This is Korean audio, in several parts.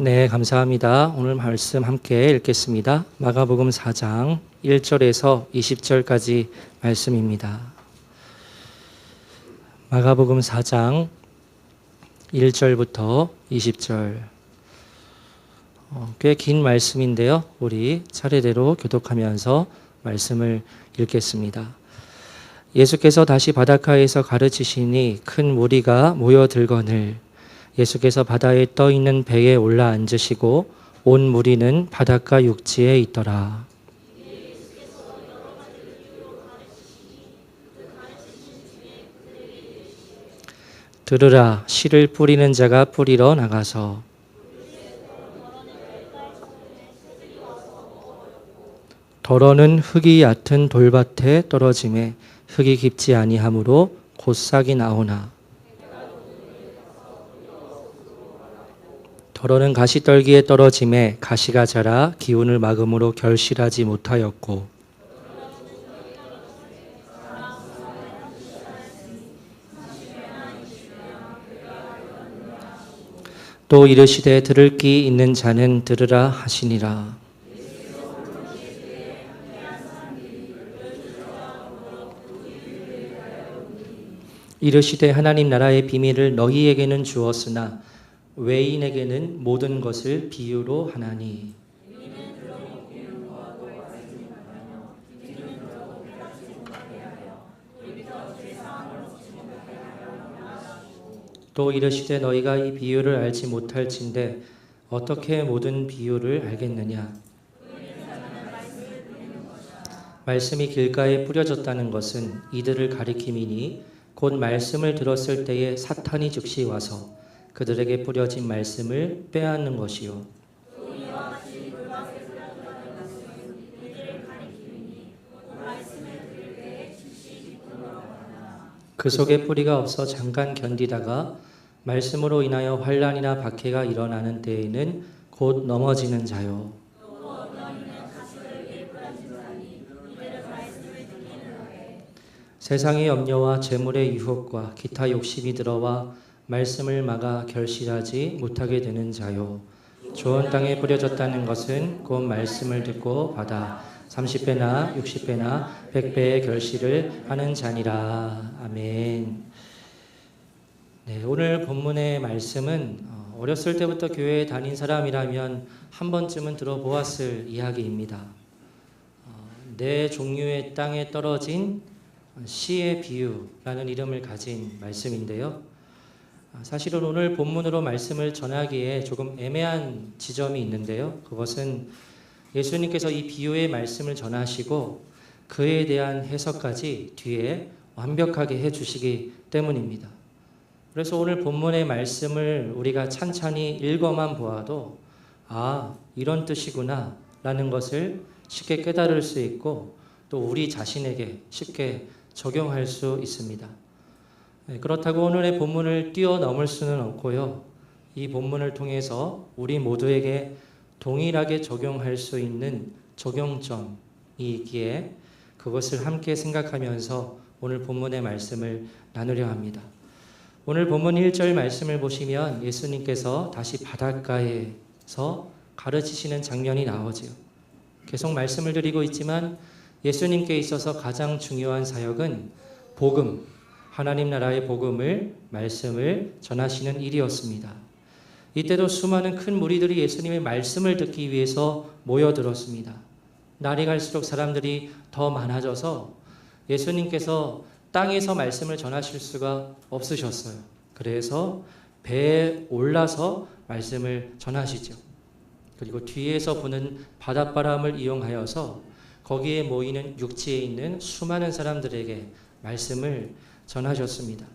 네, 감사합니다. 오늘 말씀 함께 읽겠습니다. 마가복음 4장 1절에서 20절까지 말씀입니다. 마가복음 4장 1절부터 20절. 꽤 긴 말씀인데요. 우리 차례대로 교독하면서 말씀을 읽겠습니다. 예수께서 다시 바닷가에서 가르치시니 큰 무리가 모여들거늘 예수께서 바다에 떠 있는 배에 올라 앉으시고 온 무리는 바닷가 육지에 있더라. 들으라, 씨를 뿌리는 자가 뿌리러 나가서 덜어는 흙이 얕은 돌밭에 떨어짐에 흙이 깊지 아니하므로 곧 싹이 나오나 덜어는 가시떨기에 떨어짐에 가시가 자라 기운을 막음으로 결실하지 못하였고 또 이르시되 들을 귀 있는 자는 들으라 하시니라. 이르시되 하나님 나라의 비밀을 너희에게는 주었으나 외인에게는 모든 것을 비유로 하나니 또 이르시되 너희가 이 비유를 알지 못할진대 어떻게 모든 비유를 알겠느냐. 말씀이 길가에 뿌려졌다는 것은 이들을 가리킴이니 곧 말씀을 들었을 때에 사탄이 즉시 와서 그들에게 뿌려진 말씀을 빼앗는 것이요. 그 속에 뿌리가 없어 잠깐 견디다가 말씀으로 인하여 환난이나 박해가 일어나는 때에는 곧 넘어지는 자요. 세상의 염려와 재물의 유혹과 기타 욕심이 들어와 말씀을 막아 결실하지 못하게 되는 자요. 좋은 땅에 뿌려졌다는 것은 곧 말씀을 듣고 받아 30배나 60배나 100배의 결실을 하는 자니라. 아멘. 네, 오늘 본문의 말씀은 어렸을 때부터 교회에 다닌 사람이라면 한 번쯤은 들어보았을 이야기입니다. 네 종류의 땅에 떨어진 씨의 비유라는 이름을 가진 말씀인데요. 사실은 오늘 본문으로 말씀을 전하기에 조금 애매한 지점이 있는데요. 그것은 예수님께서 이 비유의 말씀을 전하시고 그에 대한 해석까지 뒤에 완벽하게 해주시기 때문입니다. 그래서 오늘 본문의 말씀을 우리가 찬찬히 읽어만 보아도 이런 뜻이구나 라는 것을 쉽게 깨달을 수 있고 또 우리 자신에게 쉽게 적용할 수 있습니다. 그렇다고 오늘의 본문을 뛰어넘을 수는 없고요. 이 본문을 통해서 우리 모두에게 동일하게 적용할 수 있는 적용점이 있기에 그것을 함께 생각하면서 오늘 본문의 말씀을 나누려 합니다. 오늘 본문 1절 말씀을 보시면 예수님께서 다시 바닷가에서 가르치시는 장면이 나오지요. 계속 말씀을 드리고 있지만 예수님께 있어서 가장 중요한 사역은 복음, 하나님 나라의 복음을, 말씀을 전하시는 일이었습니다. 이때도 수많은 큰 무리들이 예수님의 말씀을 듣기 위해서 모여들었습니다. 날이 갈수록 사람들이 더 많아져서 예수님께서 땅에서 말씀을 전하실 수가 없으셨어요. 그래서 배에 올라서 말씀을 전하시죠. 그리고 뒤에서 부는 바닷바람을 이용하여서 거기에 모이는 육지에 있는 수많은 사람들에게 말씀을 전하셨습니다.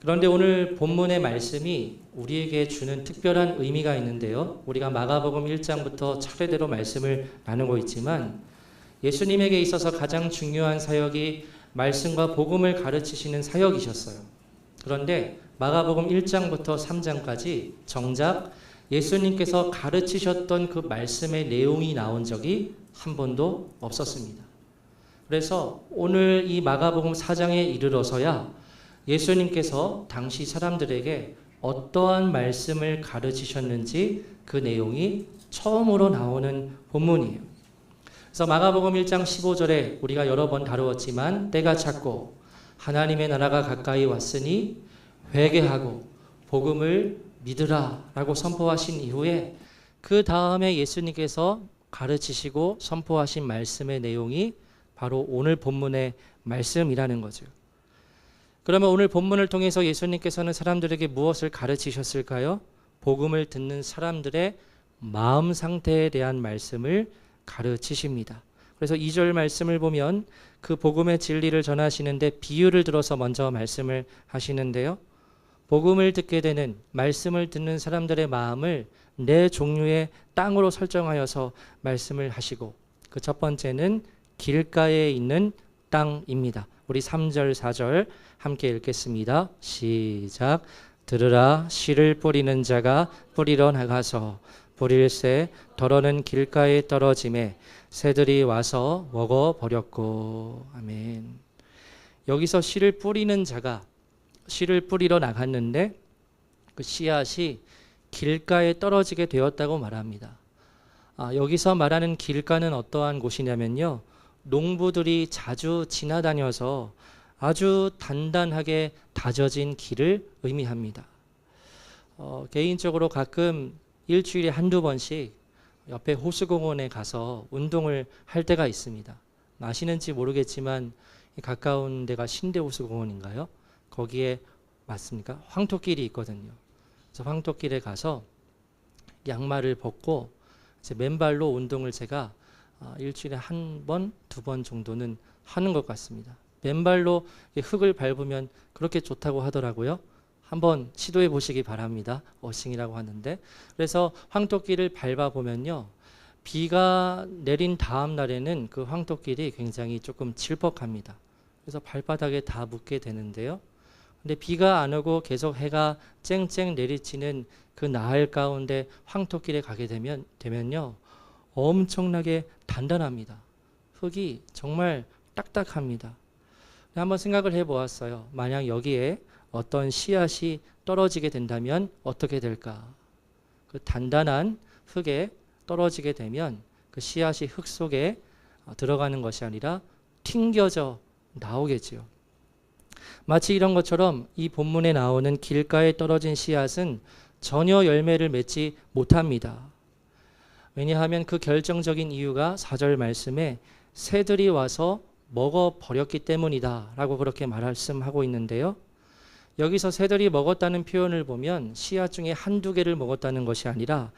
그런데 오늘 본문의 말씀이 우리에게 주는 특별한 의미가 있는데요. 우리가 마가복음 1장부터 차례대로 말씀을 나누고 있지만 예수님에게 있어서 가장 중요한 사역이 말씀과 복음을 가르치시는 사역이셨어요. 그런데 마가복음 1장부터 3장까지 정작 예수님께서 가르치셨던 그 말씀의 내용이 나온 적이 한 번도 없었습니다. 그래서 오늘 이 마가복음 4장에 이르러서야 예수님께서 당시 사람들에게 어떠한 말씀을 가르치셨는지 그 내용이 처음으로 나오는 본문이에요. 그래서 마가복음 1장 15절에 우리가 여러 번 다루었지만 때가 찼고 하나님의 나라가 가까이 왔으니 회개하고 복음을 믿으라 라고 선포하신 이후에 그 다음에 예수님께서 가르치시고 선포하신 말씀의 내용이 바로 오늘 본문의 말씀이라는 거죠. 그러면 오늘 본문을 통해서 예수님께서는 사람들에게 무엇을 가르치셨을까요? 복음을 듣는 사람들의 마음 상태에 대한 말씀을 가르치십니다. 그래서 2절 말씀을 보면 그 복음의 진리를 전하시는데 비유를 들어서 먼저 말씀을 하시는데요. 복음을 듣게 되는, 말씀을 듣는 사람들의 마음을 네 종류의 땅으로 설정하여서 말씀을 하시고, 그 첫 번째는 길가에 있는 땅입니다. 우리 3절 4절 함께 읽겠습니다. 시작. 들으라. 씨를 뿌리는 자가 뿌리러 나가서 뿌릴새 더러는 길가에 떨어짐에 새들이 와서 먹어버렸고. 아멘. 여기서 씨를 뿌리는 자가 씨를 뿌리러 나갔는데 그 씨앗이 길가에 떨어지게 되었다고 말합니다. 여기서 말하는 길가는 어떠한 곳이냐면요, 농부들이 자주 지나다녀서 아주 단단하게 다져진 길을 의미합니다. 개인적으로 가끔 일주일에 한두 번씩 옆에 호수공원에 가서 운동을 할 때가 있습니다. 아시는지 모르겠지만 가까운 데가 신대호수공원인가요? 거기에 맞습니까? 황토길이 있거든요. 그래서 황토길에 가서 양말을 벗고 이제 맨발로 운동을 제가 일주일에 한 번, 두 번 정도는 하는 것 같습니다. 맨발로 흙을 밟으면 그렇게 좋다고 하더라고요. 한번 시도해 보시기 바랍니다. 어싱이라고 하는데, 그래서 황토길을 밟아 보면요, 비가 내린 다음 날에는 그 황토길이 굉장히 조금 질퍽합니다. 그래서 발바닥에 다 묻게 되는데요. 근데 비가 안 오고 계속 해가 쨍쨍 내리치는 그 나흘 가운데 황토길에 가게 되면요, 엄청나게 단단합니다. 흙이 정말 딱딱합니다. 한번 생각을 해보았어요. 만약 여기에 어떤 씨앗이 떨어지게 된다면 어떻게 될까? 그 단단한 흙에 떨어지게 되면 그 씨앗이 흙 속에 들어가는 것이 아니라 튕겨져 나오겠지요. 마치 이런 것처럼 이 본문에 나오는 길가에 떨어진 씨앗은 전혀 열매를 맺지 못합니다. 왜냐하면 그 결정적인 이유가 4절 말씀에 새들이 와서 먹어버렸기 때문이다 라고 그렇게 말씀하고 있는데요. 여기서 새들이 먹었다는 표현을 보면 씨앗 중에 한두 개를 먹었다는 것이 아니라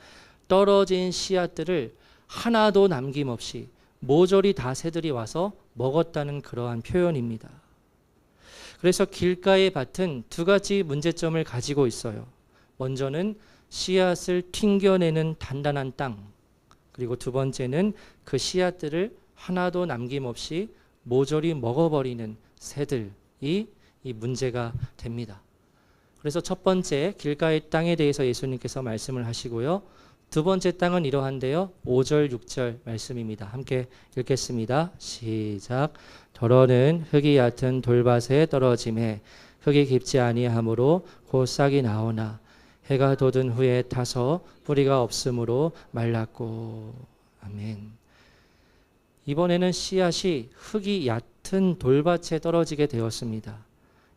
떨어진 씨앗들을 하나도 남김없이 모조리 다 새들이 와서 먹었다는 그러한 표현입니다. 그래서 길가의 밭은 두 가지 문제점을 가지고 있어요. 먼저는 씨앗을 튕겨내는 단단한 땅, 그리고 두 번째는 그 씨앗들을 하나도 남김없이 모조리 먹어버리는 새들이 이 문제가 됩니다. 그래서 첫 번째 길가의 땅에 대해서 예수님께서 말씀을 하시고요. 두 번째 땅은 이러한데요. 5절 6절 말씀입니다. 함께 읽겠습니다. 시작. 더러는 흙이 얕은 돌밭에 떨어짐에 흙이 깊지 아니하므로 곧 싹이 나오나 해가 돋은 후에 타서 뿌리가 없으므로 말랐고. 아멘. 이번에는 씨앗이 흙이 얕은 돌밭에 떨어지게 되었습니다.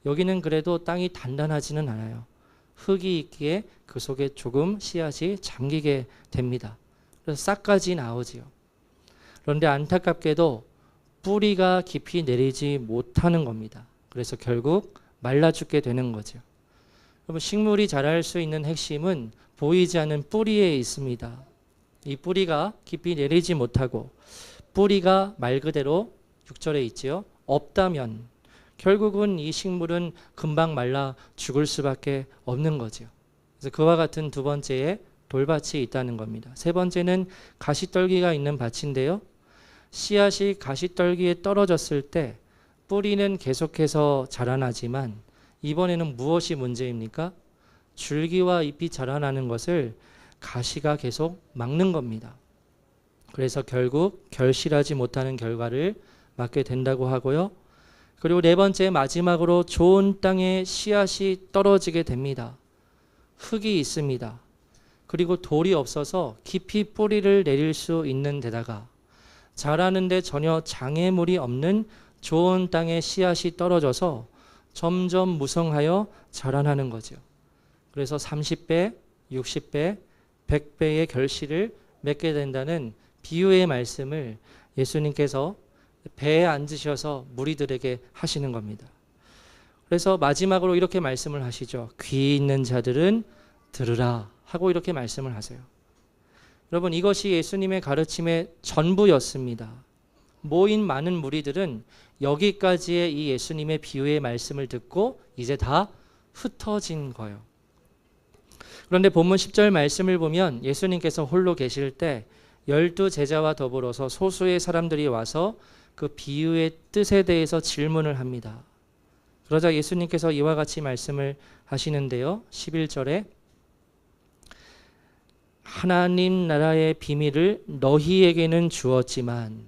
여기는 그래도 땅이 단단하지는 않아요. 흙이 있기에 그 속에 조금 씨앗이 잠기게 됩니다. 그래서 싹까지 나오지요. 그런데 안타깝게도 뿌리가 깊이 내리지 못하는 겁니다. 그래서 결국 말라 죽게 되는 거죠. 여러분, 식물이 자랄 수 있는 핵심은 보이지 않는 뿌리에 있습니다. 이 뿌리가 깊이 내리지 못하고 뿌리가 말 그대로 6절에 있지요. 없다면 결국은 이 식물은 금방 말라 죽을 수밖에 없는 거죠. 그래서 그와 같은 두 번째에 돌밭이 있다는 겁니다. 세 번째는 가시떨기가 있는 밭인데요. 씨앗이 가시떨기에 떨어졌을 때 뿌리는 계속해서 자라나지만 이번에는 무엇이 문제입니까? 줄기와 잎이 자라나는 것을 가시가 계속 막는 겁니다. 그래서 결국 결실하지 못하는 결과를 맞게 된다고 하고요. 그리고 네 번째, 마지막으로 좋은 땅에 씨앗이 떨어지게 됩니다. 흙이 있습니다. 그리고 돌이 없어서 깊이 뿌리를 내릴 수 있는 데다가 자라는데 전혀 장애물이 없는 좋은 땅에 씨앗이 떨어져서 점점 무성하여 자라나는 거죠. 그래서 30배, 60배, 100배의 결실을 맺게 된다는 비유의 말씀을 예수님께서 배에 앉으셔서 무리들에게 하시는 겁니다. 그래서 마지막으로 이렇게 말씀을 하시죠. 귀 있는 자들은 들으라 하고 이렇게 말씀을 하세요. 여러분, 이것이 예수님의 가르침의 전부였습니다. 모인 많은 무리들은 여기까지의 이 예수님의 비유의 말씀을 듣고 이제 다 흩어진 거예요. 그런데 본문 10절 말씀을 보면 예수님께서 홀로 계실 때 12 제자와 더불어서 소수의 사람들이 와서 그 비유의 뜻에 대해서 질문을 합니다. 그러자 예수님께서 이와 같이 말씀을 하시는데요. 11절에 하나님 나라의 비밀을 너희에게는 주었지만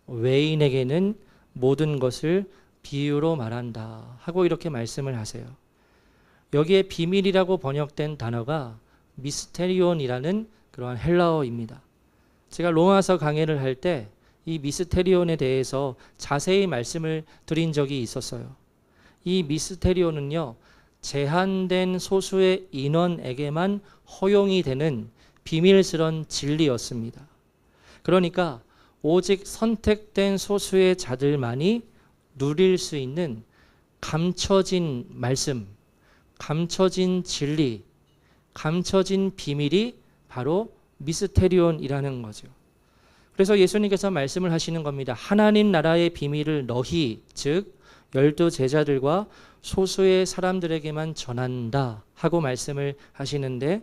외인에게는 모든 것을 비유로 말한다 하고 이렇게 말씀을 하세요. 여기에 비밀이라고 번역된 단어가 미스테리온이라는 그러한 헬라어입니다. 제가 로마서 강해를 할 때 이 미스테리온에 대해서 자세히 말씀을 드린 적이 있었어요. 이 미스테리온은요, 제한된 소수의 인원에게만 허용이 되는 비밀스런 진리였습니다. 그러니까 오직 선택된 소수의 자들만이 누릴 수 있는 감춰진 말씀, 감춰진 진리, 감춰진 비밀이 바로 미스테리온이라는 거죠. 그래서 예수님께서 말씀을 하시는 겁니다. 하나님 나라의 비밀을 너희, 즉 12 제자들과 소수의 사람들에게만 전한다 하고 말씀을 하시는데,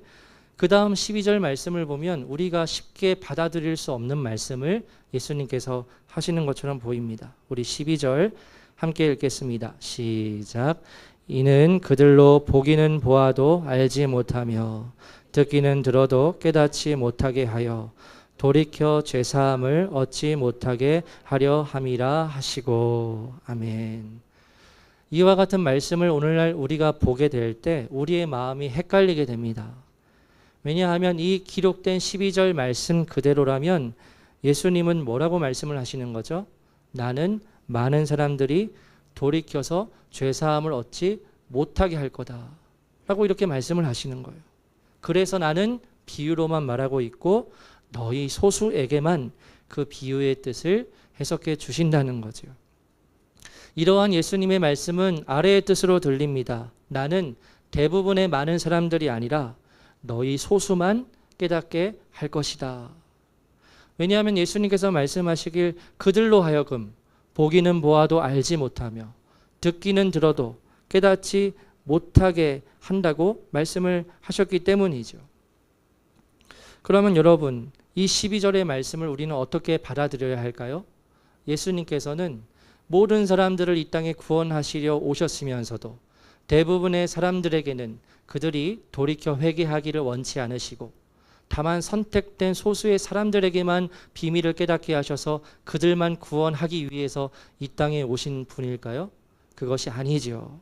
그 다음 12절 말씀을 보면 우리가 쉽게 받아들일 수 없는 말씀을 예수님께서 하시는 것처럼 보입니다. 우리 12절 함께 읽겠습니다. 시작. 이는 그들로 보기는 보아도 알지 못하며 듣기는 들어도 깨닫지 못하게 하여 돌이켜 죄사함을 얻지 못하게 하려 함이라 하시고. 아멘. 이와 같은 말씀을 오늘날 우리가 보게 될 때 우리의 마음이 헷갈리게 됩니다. 왜냐하면 이 기록된 12절 말씀 그대로라면 예수님은 뭐라고 말씀을 하시는 거죠? 나는 많은 사람들이 돌이켜서 죄사함을 얻지 못하게 할 거다 라고 이렇게 말씀을 하시는 거예요. 그래서 나는 비유로만 말하고 있고 너희 소수에게만 그 비유의 뜻을 해석해 주신다는 거죠. 이러한 예수님의 말씀은 아래의 뜻으로 들립니다. 나는 대부분의 많은 사람들이 아니라 너희 소수만 깨닫게 할 것이다. 왜냐하면 예수님께서 말씀하시길 그들로 하여금 보기는 보아도 알지 못하며 듣기는 들어도 깨닫지 못하게 한다고 말씀을 하셨기 때문이죠. 그러면 여러분, 이 12절의 말씀을 우리는 어떻게 받아들여야 할까요? 예수님께서는 모든 사람들을 이 땅에 구원하시려 오셨으면서도 대부분의 사람들에게는 그들이 돌이켜 회개하기를 원치 않으시고 다만 선택된 소수의 사람들에게만 비밀을 깨닫게 하셔서 그들만 구원하기 위해서 이 땅에 오신 분일까요? 그것이 아니죠.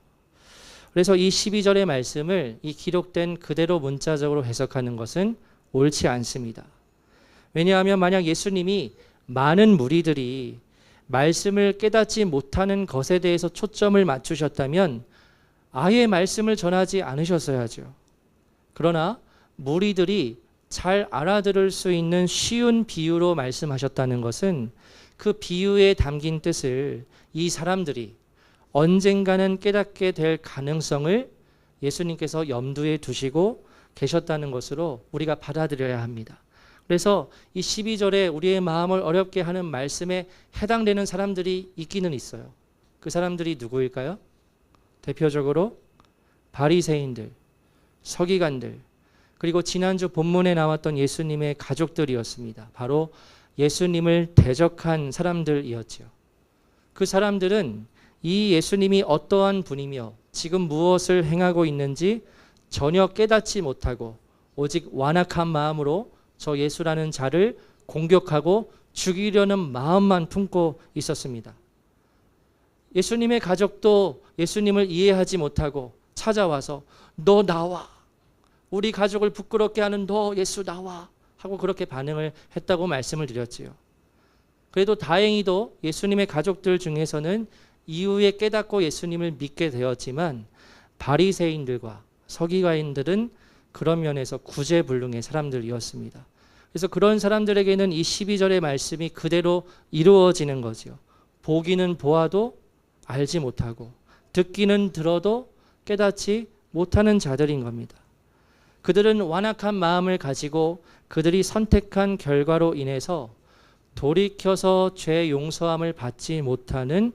그래서 이 12절의 말씀을 이 기록된 그대로 문자적으로 해석하는 것은 옳지 않습니다. 왜냐하면 만약 예수님이 많은 무리들이 말씀을 깨닫지 못하는 것에 대해서 초점을 맞추셨다면 아예 말씀을 전하지 않으셨어야죠. 그러나 무리들이 잘 알아들을 수 있는 쉬운 비유로 말씀하셨다는 것은 그 비유에 담긴 뜻을 이 사람들이 언젠가는 깨닫게 될 가능성을 예수님께서 염두에 두시고 계셨다는 것으로 우리가 받아들여야 합니다. 그래서 이 12절에 우리의 마음을 어렵게 하는 말씀에 해당되는 사람들이 있기는 있어요. 그 사람들이 누구일까요? 대표적으로 바리새인들, 서기관들, 그리고 지난주 본문에 나왔던 예수님의 가족들이었습니다. 바로 예수님을 대적한 사람들이었죠. 그 사람들은 이 예수님이 어떠한 분이며 지금 무엇을 행하고 있는지 전혀 깨닫지 못하고 오직 완악한 마음으로 저 예수라는 자를 공격하고 죽이려는 마음만 품고 있었습니다. 예수님의 가족도 예수님을 이해하지 못하고 찾아와서 너 나와, 우리 가족을 부끄럽게 하는 너 예수 나와 하고 그렇게 반응을 했다고 말씀을 드렸지요. 그래도 다행히도 예수님의 가족들 중에서는 이후에 깨닫고 예수님을 믿게 되었지만 바리새인들과 서기관들은 그런 면에서 구제불능의 사람들이었습니다. 그래서 그런 사람들에게는 이 12절의 말씀이 그대로 이루어지는 거죠. 보기는 보아도 알지 못하고 듣기는 들어도 깨닫지 못하는 자들인 겁니다. 그들은 완악한 마음을 가지고 그들이 선택한 결과로 인해서 돌이켜서 죄 용서함을 받지 못하는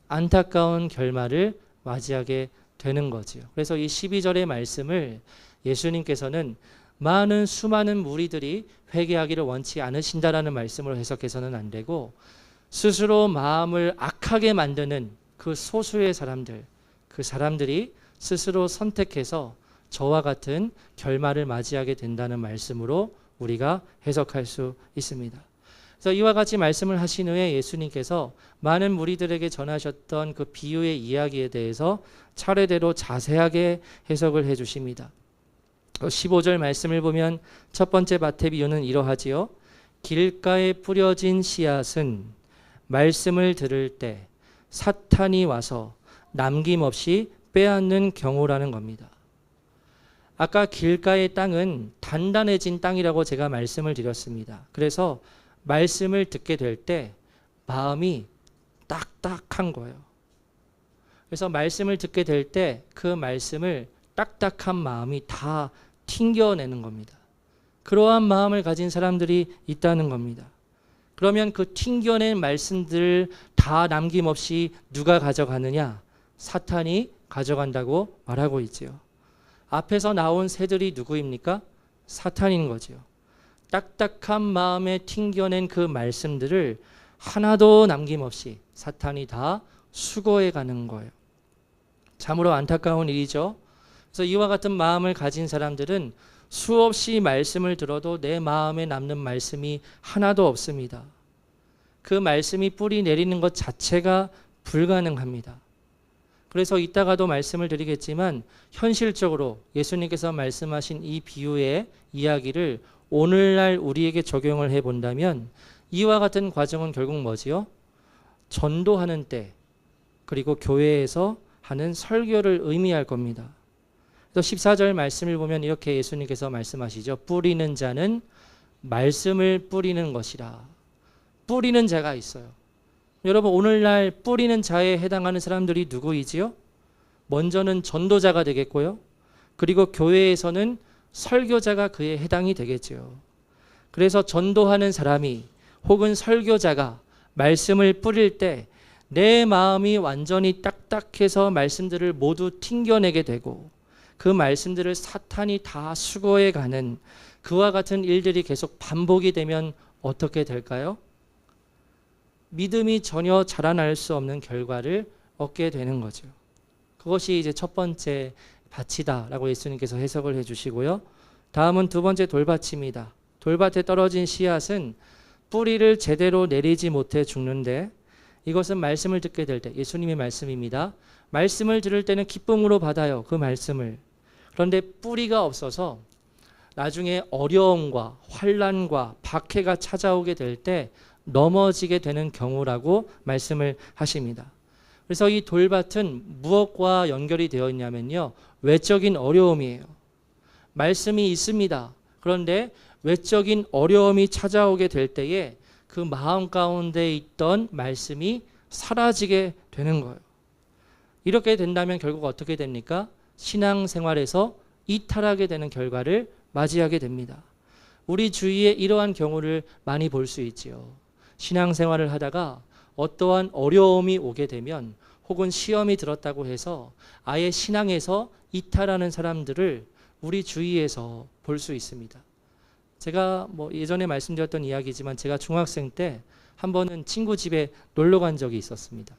안타까운 결말을 맞이하게 되는 거지요. 그래서 이 12절의 말씀을 예수님께서는 수많은 무리들이 회개하기를 원치 않으신다라는 말씀으로 해석해서는 안 되고 스스로 마음을 악하게 만드는 그 소수의 사람들, 그 사람들이 스스로 선택해서 저와 같은 결말을 맞이하게 된다는 말씀으로 우리가 해석할 수 있습니다. 그래서 이와 같이 말씀을 하신 후에 예수님께서 많은 무리들에게 전하셨던 그 비유의 이야기에 대해서 차례대로 자세하게 해석을 해 주십니다. 15절 말씀을 보면 첫 번째 밭의 비유는 이러하지요. 길가에 뿌려진 씨앗은 말씀을 들을 때 사탄이 와서 남김없이 빼앗는 경우라는 겁니다. 아까 길가의 땅은 단단해진 땅이라고 제가 말씀을 드렸습니다. 그래서 말씀을 듣게 될 때 마음이 딱딱한 거예요. 그래서 말씀을 듣게 될 때 그 말씀을 딱딱한 마음이 다 튕겨내는 겁니다. 그러한 마음을 가진 사람들이 있다는 겁니다. 그러면 그 튕겨낸 말씀들 다 남김없이 누가 가져가느냐? 사탄이 가져간다고 말하고 있지요. 앞에서 나온 새들이 누구입니까? 사탄인 거지요. 딱딱한 마음에 튕겨낸 그 말씀들을 하나도 남김없이 사탄이 다 수거해 가는 거예요. 참으로 안타까운 일이죠. 그래서 이와 같은 마음을 가진 사람들은 수없이 말씀을 들어도 내 마음에 남는 말씀이 하나도 없습니다. 그 말씀이 뿌리 내리는 것 자체가 불가능합니다. 그래서 이따가도 말씀을 드리겠지만 현실적으로 예수님께서 말씀하신 이 비유의 이야기를 오늘날 우리에게 적용을 해본다면 이와 같은 과정은 결국 뭐지요? 전도하는 때 그리고 교회에서 하는 설교를 의미할 겁니다. 그래서 14절 말씀을 보면 이렇게 예수님께서 말씀하시죠. 뿌리는 자는 말씀을 뿌리는 것이라. 뿌리는 자가 있어요. 여러분 오늘날 뿌리는 자에 해당하는 사람들이 누구이지요? 먼저는 전도자가 되겠고요. 그리고 교회에서는 설교자가 그에 해당이 되겠죠. 그래서 전도하는 사람이 혹은 설교자가 말씀을 뿌릴 때 내 마음이 완전히 딱딱해서 말씀들을 모두 튕겨내게 되고 그 말씀들을 사탄이 다 수거해 가는 그와 같은 일들이 계속 반복이 되면 어떻게 될까요? 믿음이 전혀 자라날 수 없는 결과를 얻게 되는 거죠. 그것이 이제 첫 번째 밭이다라고 예수님께서 해석을 해주시고요. 다음은 두 번째 돌밭입니다. 돌밭에 떨어진 씨앗은 뿌리를 제대로 내리지 못해 죽는데 이것은 말씀을 듣게 될 때 예수님의 말씀입니다. 말씀을 들을 때는 기쁨으로 받아요. 그 말씀을. 그런데 뿌리가 없어서 나중에 어려움과 환난과 박해가 찾아오게 될 때 넘어지게 되는 경우라고 말씀을 하십니다. 그래서 이 돌밭은 무엇과 연결이 되어 있냐면요. 외적인 어려움이에요. 말씀이 있습니다. 그런데 외적인 어려움이 찾아오게 될 때에 그 마음 가운데 있던 말씀이 사라지게 되는 거예요. 이렇게 된다면 결국 어떻게 됩니까? 신앙생활에서 이탈하게 되는 결과를 맞이하게 됩니다. 우리 주위에 이러한 경우를 많이 볼 수 있지요. 신앙생활을 하다가 어떠한 어려움이 오게 되면 혹은 시험이 들었다고 해서 아예 신앙에서 이탈하는 사람들을 우리 주위에서 볼 수 있습니다. 제가 예전에 말씀드렸던 이야기지만 제가 중학생 때 한 번은 친구 집에 놀러 간 적이 있었습니다.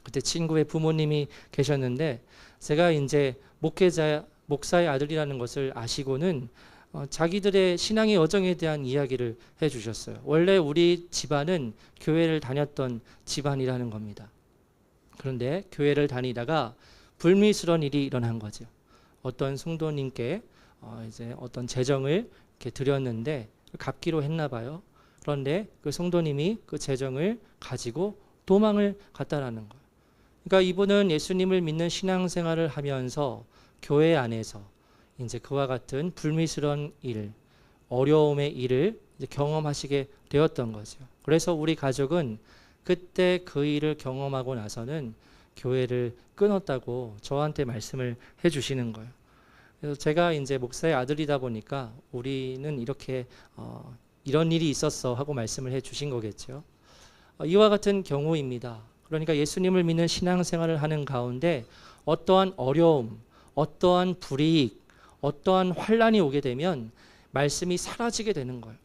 그때 친구의 부모님이 계셨는데 제가 이제 목사의 아들이라는 것을 아시고는 자기들의 신앙의 여정에 대한 이야기를 해주셨어요. 원래 우리 집안은 교회를 다녔던 집안이라는 겁니다. 그런데 교회를 다니다가 불미스러운 일이 일어난 거죠. 어떤 성도님께 이제 어떤 재정을 이렇게 드렸는데 갚기로 했나 봐요. 그런데 그 성도님이 그 재정을 가지고 도망을 갔다라는 거예요. 그러니까 이분은 예수님을 믿는 신앙생활을 하면서 교회 안에서 이제 그와 같은 불미스러운 일, 어려움의 일을 이제 경험하시게 되었던 거죠. 그래서 우리 가족은 그때 그 일을 경험하고 나서는 교회를 끊었다고 저한테 말씀을 해주시는 거예요. 그래서 제가 이제 목사의 아들이다 보니까 우리는 이렇게 이런 일이 있었어 하고 말씀을 해주신 거겠죠. 이와 같은 경우입니다. 그러니까 예수님을 믿는 신앙생활을 하는 가운데 어떠한 어려움, 어떠한 불이익, 어떠한 환란이 오게 되면 말씀이 사라지게 되는 거예요.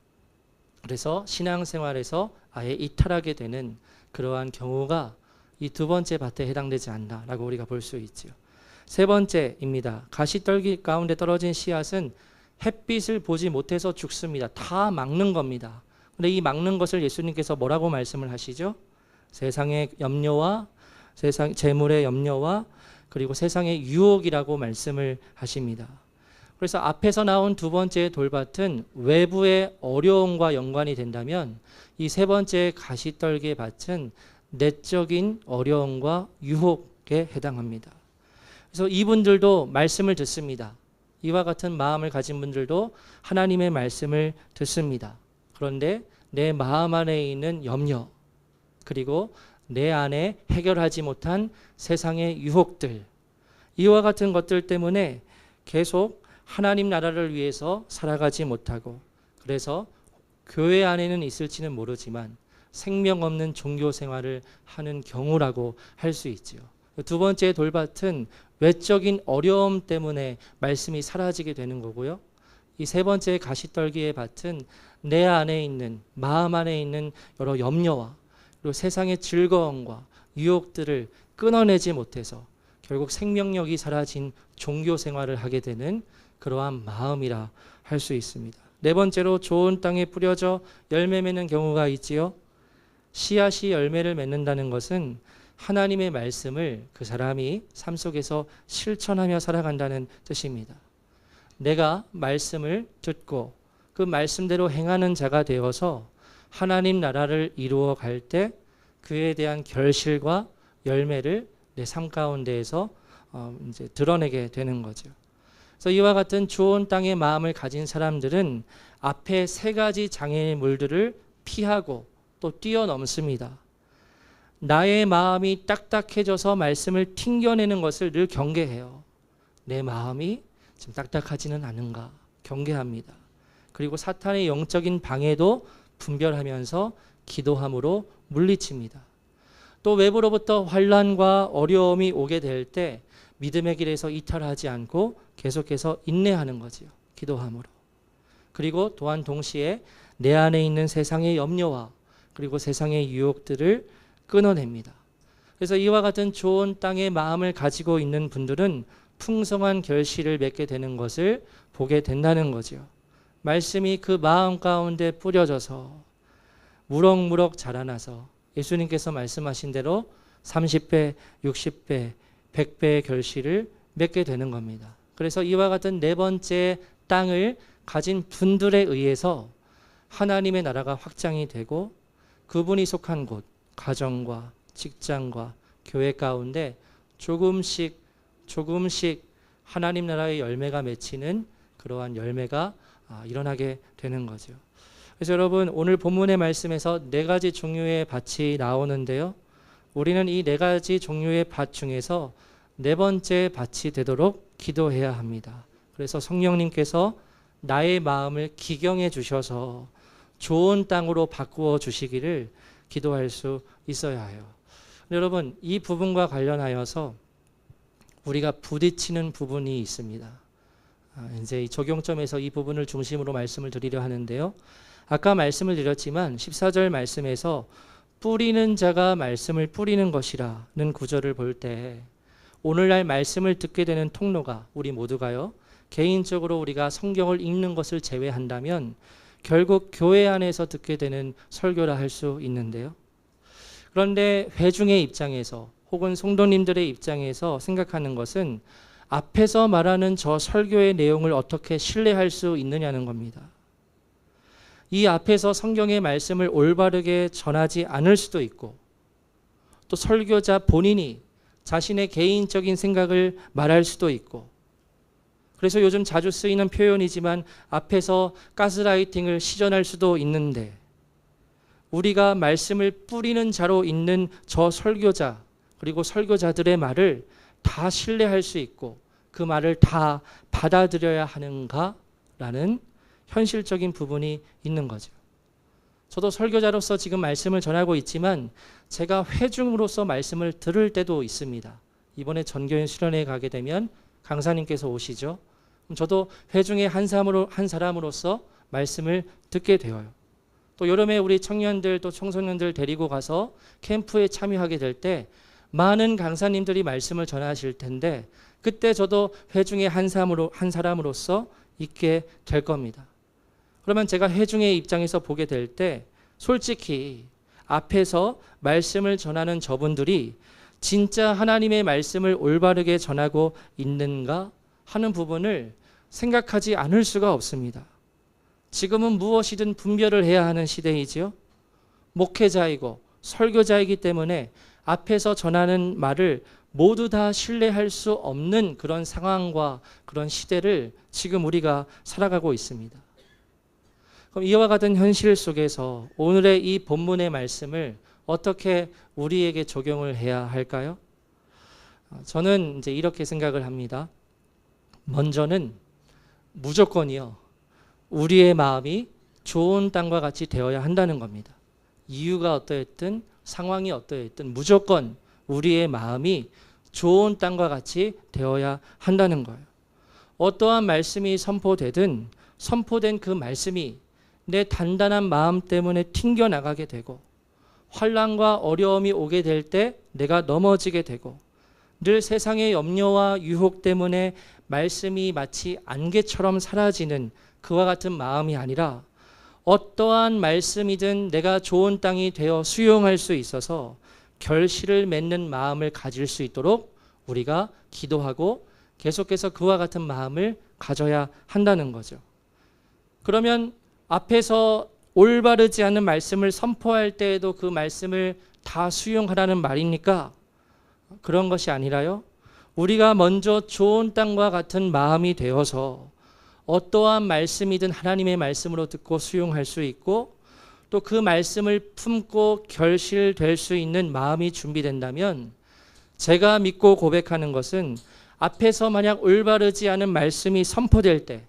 그래서 신앙생활에서 아예 이탈하게 되는 그러한 경우가 이 두 번째 밭에 해당되지 않나라고 우리가 볼 수 있죠. 세 번째입니다. 가시떨기 가운데 떨어진 씨앗은 햇빛을 보지 못해서 죽습니다. 다 막는 겁니다. 근데 이 막는 것을 예수님께서 뭐라고 말씀을 하시죠? 세상의 염려와 재물의 염려와 그리고 세상의 유혹이라고 말씀을 하십니다. 그래서 앞에서 나온 두 번째 돌밭은 외부의 어려움과 연관이 된다면 이 세 번째 가시떨기의 밭은 내적인 어려움과 유혹에 해당합니다. 그래서 이분들도 말씀을 듣습니다. 이와 같은 마음을 가진 분들도 하나님의 말씀을 듣습니다. 그런데 내 마음 안에 있는 염려 그리고 내 안에 해결하지 못한 세상의 유혹들 이와 같은 것들 때문에 계속 하나님 나라를 위해서 살아가지 못하고 그래서 교회 안에는 있을지는 모르지만 생명 없는 종교 생활을 하는 경우라고 할 수 있지요. 두 번째 돌밭은 외적인 어려움 때문에 말씀이 사라지게 되는 거고요. 이 세 번째 가시떨기의 밭은 내 안에 있는 마음 안에 있는 여러 염려와 그리고 세상의 즐거움과 유혹들을 끊어내지 못해서 결국 생명력이 사라진 종교 생활을 하게 되는 그러한 마음이라 할 수 있습니다. 네 번째로 좋은 땅에 뿌려져 열매 맺는 경우가 있지요. 씨앗이 열매를 맺는다는 것은 하나님의 말씀을 그 사람이 삶 속에서 실천하며 살아간다는 뜻입니다. 내가 말씀을 듣고 그 말씀대로 행하는 자가 되어서 하나님 나라를 이루어 갈 때 그에 대한 결실과 열매를 내 삶 가운데에서 이제 드러내게 되는 거죠. 그래서 이와 같은 좋은 땅의 마음을 가진 사람들은 앞에 세 가지 장애물들을 피하고 또 뛰어넘습니다. 나의 마음이 딱딱해져서 말씀을 튕겨내는 것을 늘 경계해요. 내 마음이 지금 딱딱하지는 않은가 경계합니다. 그리고 사탄의 영적인 방해도 분별하면서 기도함으로 물리칩니다. 또 외부로부터 환난과 어려움이 오게 될 때 믿음의 길에서 이탈하지 않고 계속해서 인내하는 거지요. 기도함으로. 그리고 또한 동시에 내 안에 있는 세상의 염려와 그리고 세상의 유혹들을 끊어냅니다. 그래서 이와 같은 좋은 땅의 마음을 가지고 있는 분들은 풍성한 결실을 맺게 되는 것을 보게 된다는 거죠. 말씀이 그 마음 가운데 뿌려져서 무럭무럭 자라나서 예수님께서 말씀하신 대로 30배, 60배, 100배의 결실을 맺게 되는 겁니다. 그래서 이와 같은 네 번째 땅을 가진 분들에 의해서 하나님의 나라가 확장이 되고 그분이 속한 곳, 가정과 직장과 교회 가운데 조금씩 하나님 나라의 열매가 맺히는 그러한 열매가 일어나게 되는 거죠. 그래서 여러분 오늘 본문의 말씀에서 네 가지 종류의 밭이 나오는데요. 우리는 이 네 가지 종류의 밭 중에서 네 번째 밭이 되도록 기도해야 합니다. 그래서 성령님께서 나의 마음을 기경해 주셔서 좋은 땅으로 바꾸어 주시기를 기도할 수 있어야 해요. 여러분 이 부분과 관련하여서 우리가 부딪히는 부분이 있습니다. 이제 이 적용점에서 이 부분을 중심으로 말씀을 드리려 하는데요. 아까 말씀을 드렸지만 14절 말씀에서 뿌리는 자가 말씀을 뿌리는 것이라는 구절을 볼 때 오늘날 말씀을 듣게 되는 통로가 우리 모두가요. 개인적으로 우리가 성경을 읽는 것을 제외한다면 결국 교회 안에서 듣게 되는 설교라 할 수 있는데요. 그런데 회중의 입장에서 혹은 성도님들의 입장에서 생각하는 것은 앞에서 말하는 저 설교의 내용을 어떻게 신뢰할 수 있느냐는 겁니다. 이 앞에서 성경의 말씀을 올바르게 전하지 않을 수도 있고, 또 설교자 본인이 자신의 개인적인 생각을 말할 수도 있고, 그래서 요즘 자주 쓰이는 표현이지만 앞에서 가스라이팅을 시전할 수도 있는데, 우리가 말씀을 뿌리는 자로 있는 저 설교자 그리고 설교자들의 말을 다 신뢰할 수 있고 그 말을 다 받아들여야 하는가라는 현실적인 부분이 있는 거죠. 저도 설교자로서 지금 말씀을 전하고 있지만 제가 회중으로서 말씀을 들을 때도 있습니다. 이번에 전교인 수련회에 가게 되면 강사님께서 오시죠. 저도 회중의 한 사람으로서 말씀을 듣게 되어요. 또 여름에 우리 청년들 또 청소년들 데리고 가서 캠프에 참여하게 될 때 많은 강사님들이 말씀을 전하실 텐데 그때 저도 회중의 한 사람으로서 있게 될 겁니다. 그러면 제가 회중의 입장에서 보게 될 때 솔직히 앞에서 말씀을 전하는 저분들이 진짜 하나님의 말씀을 올바르게 전하고 있는가 하는 부분을 생각하지 않을 수가 없습니다. 지금은 무엇이든 분별을 해야 하는 시대이지요. 목회자이고 설교자이기 때문에 앞에서 전하는 말을 모두 다 신뢰할 수 없는 그런 상황과 그런 시대를 지금 우리가 살아가고 있습니다. 그럼 이와 같은 현실 속에서 오늘의 이 본문의 말씀을 어떻게 우리에게 적용을 해야 할까요? 저는 이제 이렇게 생각을 합니다. 먼저는 무조건이요. 우리의 마음이 좋은 땅과 같이 되어야 한다는 겁니다. 이유가 어떠했든 상황이 어떠했든 무조건 우리의 마음이 좋은 땅과 같이 되어야 한다는 거예요. 어떠한 말씀이 선포되든 선포된 그 말씀이 내 단단한 마음 때문에 튕겨나가게 되고 환난과 어려움이 오게 될 때 내가 넘어지게 되고 늘 세상의 염려와 유혹 때문에 말씀이 마치 안개처럼 사라지는 그와 같은 마음이 아니라 어떠한 말씀이든 내가 좋은 땅이 되어 수용할 수 있어서 결실을 맺는 마음을 가질 수 있도록 우리가 기도하고 계속해서 그와 같은 마음을 가져야 한다는 거죠. 그러면 앞에서 올바르지 않은 말씀을 선포할 때에도 그 말씀을 다 수용하라는 말입니까? 그런 것이 아니라요. 우리가 먼저 좋은 땅과 같은 마음이 되어서 어떠한 말씀이든 하나님의 말씀으로 듣고 수용할 수 있고 또 그 말씀을 품고 결실될 수 있는 마음이 준비된다면 제가 믿고 고백하는 것은 앞에서 만약 올바르지 않은 말씀이 선포될 때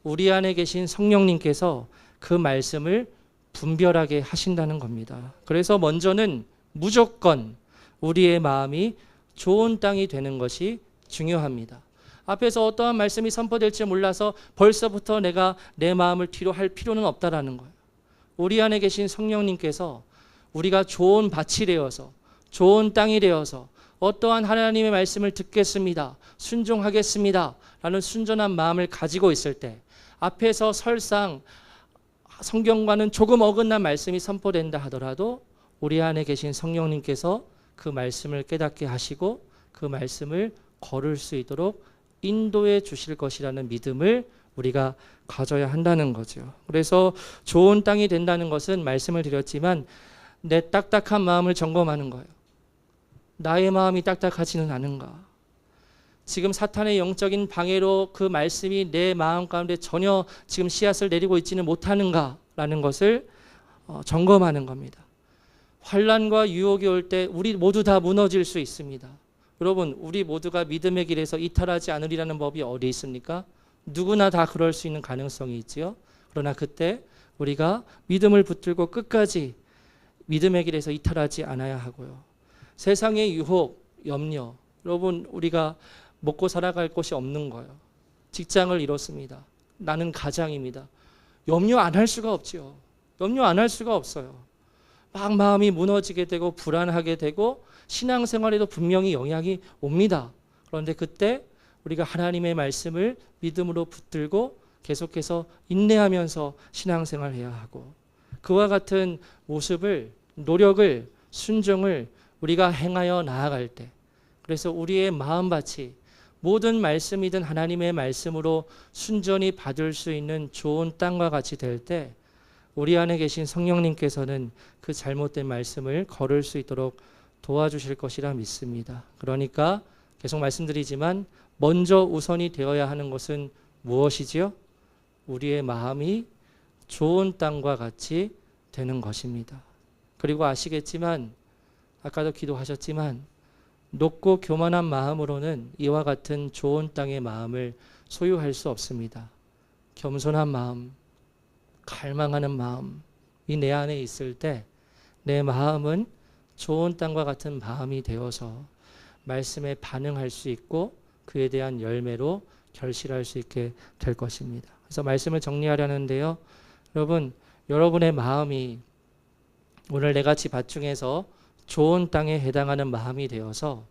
우리 안에 계신 성령님께서 그 말씀을 분별하게 하신다는 겁니다. 그래서 먼저는 무조건 우리의 마음이 좋은 땅이 되는 것이 중요합니다. 앞에서 어떠한 말씀이 선포될지 몰라서 벌써부터 내가 내 마음을 뒤로 할 필요는 없다라는 거예요. 우리 안에 계신 성령님께서 우리가 좋은 밭이 되어서 좋은 땅이 되어서 어떠한 하나님의 말씀을 듣겠습니다. 순종하겠습니다. 라는 순전한 마음을 가지고 있을 때 앞에서 설상 성경과는 조금 어긋난 말씀이 선포된다 하더라도 우리 안에 계신 성령님께서 그 말씀을 깨닫게 하시고 그 말씀을 걸을 수 있도록 인도해 주실 것이라는 믿음을 우리가 가져야 한다는 거죠. 그래서 좋은 땅이 된다는 것은 말씀을 드렸지만 내 딱딱한 마음을 점검하는 거예요. 나의 마음이 딱딱하지는 않은가? 지금 사탄의 영적인 방해로 그 말씀이 내 마음 가운데 전혀 지금 씨앗을 내리고 있지는 못하는가라는 것을 점검하는 겁니다. 환난과 유혹이 올 때 우리 모두 다 무너질 수 있습니다. 여러분, 우리 모두가 믿음의 길에서 이탈하지 않으리라는 법이 어디 있습니까? 누구나 다 그럴 수 있는 가능성이 있지요. 그러나 그때 우리가 믿음을 붙들고 끝까지 믿음의 길에서 이탈하지 않아야 하고요. 세상의 유혹, 염려, 여러분 우리가 먹고 살아갈 곳이 없는 거예요. 직장을 잃었습니다. 나는 가장입니다. 염려 안 할 수가 없지요. 염려 안 할 수가 없어요. 막 마음이 무너지게 되고 불안하게 되고 신앙생활에도 분명히 영향이 옵니다. 그런데 그때 우리가 하나님의 말씀을 믿음으로 붙들고 계속해서 인내하면서 신앙생활을 해야 하고 그와 같은 모습을 노력을 순종을 우리가 행하여 나아갈 때 그래서 우리의 마음밭이 모든 말씀이든 하나님의 말씀으로 순전히 받을 수 있는 좋은 땅과 같이 될 때 우리 안에 계신 성령님께서는 그 잘못된 말씀을 걸을 수 있도록 도와주실 것이라 믿습니다. 그러니까 계속 말씀드리지만 먼저 우선이 되어야 하는 것은 무엇이지요? 우리의 마음이 좋은 땅과 같이 되는 것입니다. 그리고 아시겠지만 아까도 기도하셨지만 높고 교만한 마음으로는 이와 같은 좋은 땅의 마음을 소유할 수 없습니다. 겸손한 마음, 갈망하는 마음이 내 안에 있을 때 내 마음은 좋은 땅과 같은 마음이 되어서 말씀에 반응할 수 있고 그에 대한 열매로 결실할 수 있게 될 것입니다. 그래서 말씀을 정리하려는데요. 여러분, 여러분의 마음이 오늘 네 가지 밭 중에서 좋은 땅에 해당하는 마음이 되어서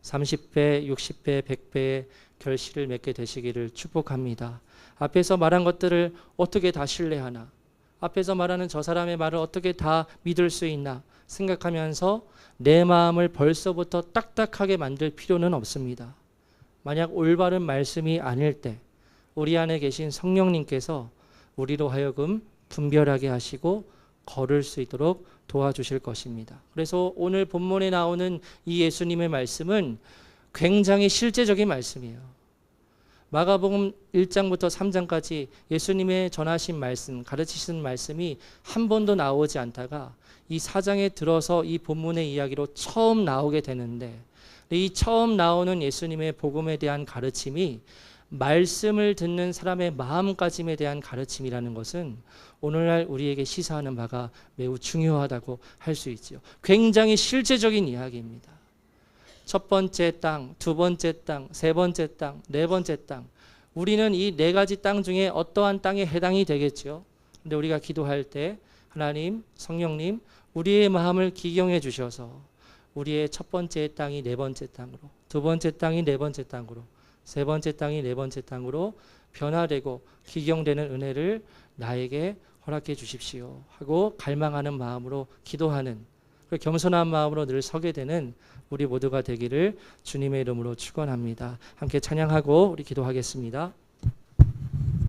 30배, 60배, 100배의 결실을 맺게 되시기를 축복합니다. 앞에서 말한 것들을 어떻게 다 신뢰하나? 앞에서 말하는 저 사람의 말을 어떻게 다 믿을 수 있나? 생각하면서 내 마음을 벌써부터 딱딱하게 만들 필요는 없습니다. 만약 올바른 말씀이 아닐 때 우리 안에 계신 성령님께서 우리로 하여금 분별하게 하시고 걸을 수 있도록 도와주실 것입니다. 그래서 오늘 본문에 나오는 이 예수님의 말씀은 굉장히 실제적인 말씀이에요. 마가복음 1장부터 3장까지 예수님의 전하신 말씀, 가르치신 말씀이 한 번도 나오지 않다가 이 4장에 들어서 이 본문의 이야기로 처음 나오게 되는데 이 처음 나오는 예수님의 복음에 대한 가르침이 말씀을 듣는 사람의 마음가짐에 대한 가르침이라는 것은 오늘날 우리에게 시사하는 바가 매우 중요하다고 할 수 있죠. 굉장히 실제적인 이야기입니다. 첫 번째 땅, 두 번째 땅, 세 번째 땅, 네 번째 땅. 우리는 이 네 가지 땅 중에 어떠한 땅에 해당이 되겠죠. 근데 우리가 기도할 때 하나님, 성령님, 우리의 마음을 기경해 주셔서 우리의 첫 번째 땅이 네 번째 땅으로, 두 번째 땅이 네 번째 땅으로, 세 번째 땅이 네 번째 땅으로 변화되고 기경되는 은혜를 나에게 허락해 주십시오 하고 갈망하는 마음으로 기도하는, 겸손한 마음으로 늘 서게 되는 우리 모두가 되기를 주님의 이름으로 축원합니다. 함께 찬양하고 우리 기도하겠습니다.